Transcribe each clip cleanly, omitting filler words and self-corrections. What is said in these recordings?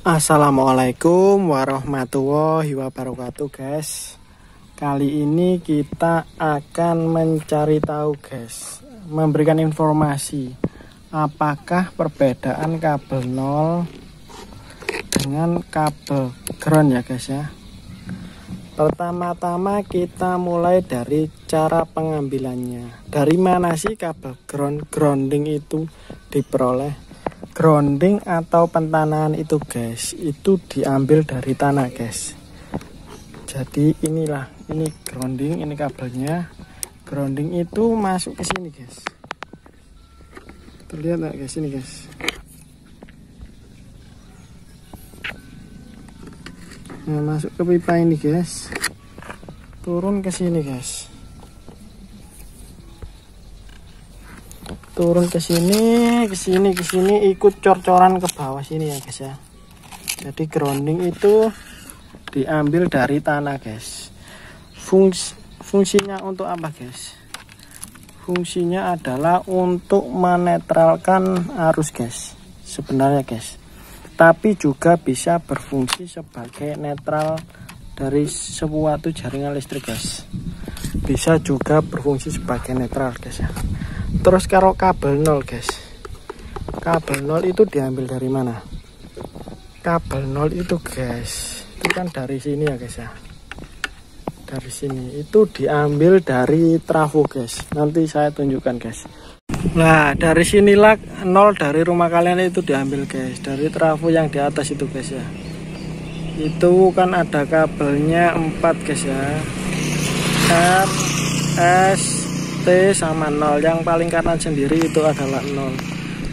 Assalamualaikum warahmatullahi wabarakatuh guys. Kali ini kita akan mencari tahu guys, memberikan informasi apakah perbedaan kabel nol dengan kabel ground ya guys ya. Pertama-tama kita mulai dari cara pengambilannya. Dari mana sih kabel grounding itu diperoleh? Grounding atau pentanahan itu guys, itu diambil dari tanah guys. Jadi inilah, ini grounding, ini kabelnya. Grounding itu masuk ke sini guys. Terlihat nggak guys, ini guys. Nah, masuk ke pipa ini guys, turun ke sini guys, turun ke sini, ke sini, ikut cor-coran ke bawah sini ya guys ya. Jadi grounding itu diambil dari tanah guys. Fungsinya untuk apa guys? Fungsinya adalah untuk menetralkan arus guys, sebenarnya guys. Tapi juga bisa berfungsi sebagai netral dari suatu jaringan listrik guys. Bisa juga berfungsi sebagai netral guys ya. Terus kalau kabel nol guys, kabel nol itu diambil dari mana? Kabel nol itu guys, itu kan dari sini ya guys ya. Dari sini itu diambil dari trafo guys. Nanti saya tunjukkan guys. Nah, dari sinilah nol dari rumah kalian itu diambil guys, dari trafo yang di atas itu guys ya. Itu kan ada kabelnya 4 guys ya. R, S, T sama 0. Yang paling kanan sendiri itu adalah 0.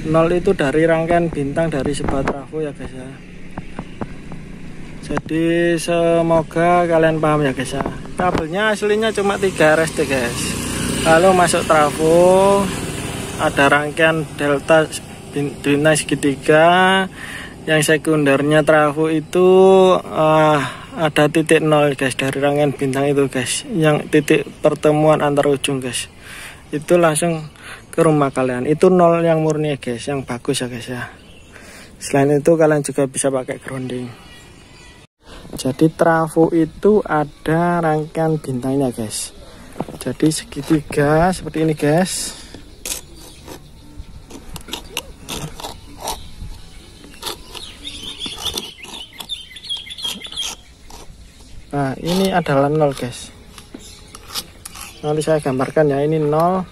0 itu dari rangkaian bintang dari sebuah trafo ya guys ya. Jadi semoga kalian paham ya guys ya. Kabelnya aslinya cuma 3 RST guys. Lalu masuk trafo, ada rangkaian delta binai segitiga. Yang sekundernya trafo itu ada titik 0 guys, dari rangkaian bintang itu guys, yang titik pertemuan antar ujung guys. Itu langsung ke rumah kalian. Itu 0 yang murni guys, yang bagus ya guys ya. Selain itu kalian juga bisa pakai grounding. Jadi trafo itu ada rangkaian bintangnya guys. Jadi segitiga seperti ini guys. Nah, ini adalah 0 guys. Nanti saya gambarkan ya, ini 0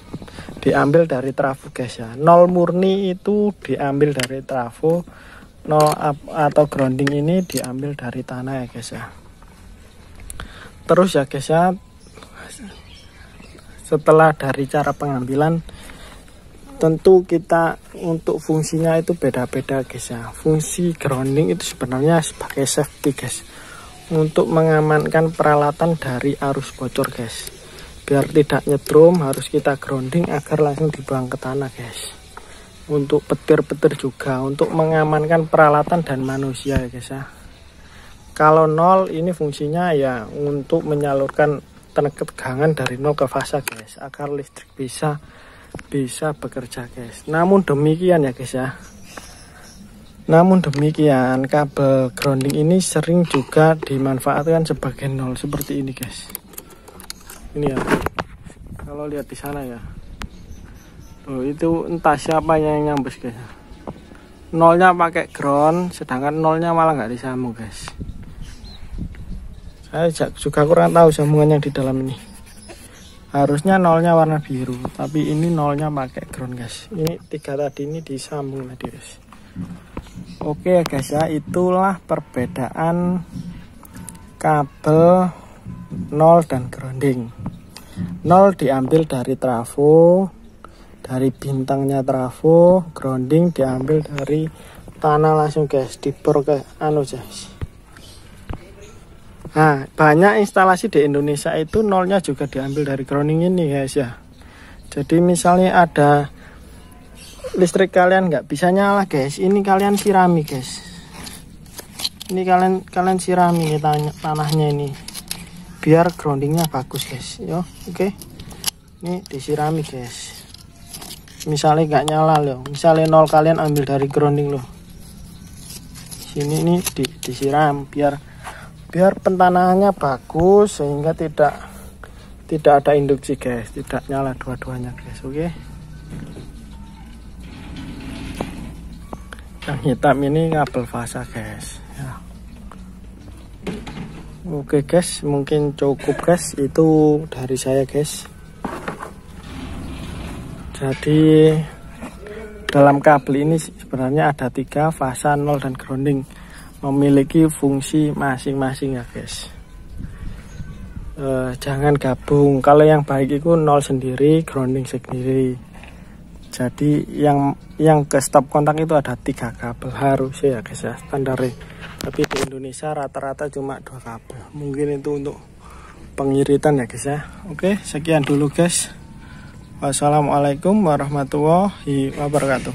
diambil dari trafo guys ya. 0 murni itu diambil dari trafo. 0 atau grounding ini diambil dari tanah ya guys ya. Terus ya guys ya, setelah dari cara pengambilan, tentu kita untuk fungsinya itu beda-beda guys ya. Fungsi grounding itu sebenarnya sebagai safety guys, untuk mengamankan peralatan dari arus bocor guys. Biar tidak nyetrum harus kita grounding agar langsung dibuang ke tanah guys. Untuk petir-petir juga, untuk mengamankan peralatan dan manusia ya guys ya. Kalau 0 ini fungsinya ya untuk menyalurkan tegangan dari 0 ke fasa guys, agar listrik bisa bekerja guys. Namun demikian ya guys ya, namun demikian kabel grounding ini sering juga dimanfaatkan sebagai 0 seperti ini guys. Ini ya, kalau lihat di sana ya, tuh itu entah siapa yang nyambus guys. 0-nya pakai ground, sedangkan 0-nya malah nggak disambung guys. Saya juga kurang tahu sambungan yang di dalam ini. Harusnya 0-nya warna biru, tapi ini 0-nya pakai ground guys. Ini 3 tadi ini disambung tadi guys. Oke guys ya, itulah perbedaan kabel 0 dan grounding. 0 diambil dari trafo, dari bintangnya trafo. Grounding diambil dari tanah langsung guys, dibor ke anu guys. Nah, banyak instalasi di Indonesia itu 0-nya juga diambil dari grounding ini guys ya. Jadi misalnya ada listrik kalian nggak bisa nyala guys, ini kalian sirami guys. Ini kalian sirami tanahnya ini, biar groundingnya bagus guys. Yo, oke. Ini disirami guys. Misalnya nggak nyala loh, misalnya 0 kalian ambil dari grounding loh. sini ini disiram biar pentanannya bagus, sehingga tidak ada induksi guys, tidak nyala dua-duanya guys. Oke. Yang hitam ini kabel fasa guys ya. Oke guys, mungkin cukup guys, itu dari saya guys. Jadi dalam kabel ini sebenarnya ada 3, fasa, 0 dan grounding, memiliki fungsi masing-masing ya guys. Jangan gabung. Kalau yang baik itu 0 sendiri, grounding sendiri. Jadi yang ke stop kontak itu ada 3 kabel harusnya ya guys ya, standarnya. Tapi di Indonesia rata-rata cuma 2 kabel. Mungkin itu untuk pengiritan ya guys ya. Oke, sekian dulu guys. Wassalamualaikum warahmatullahi wabarakatuh.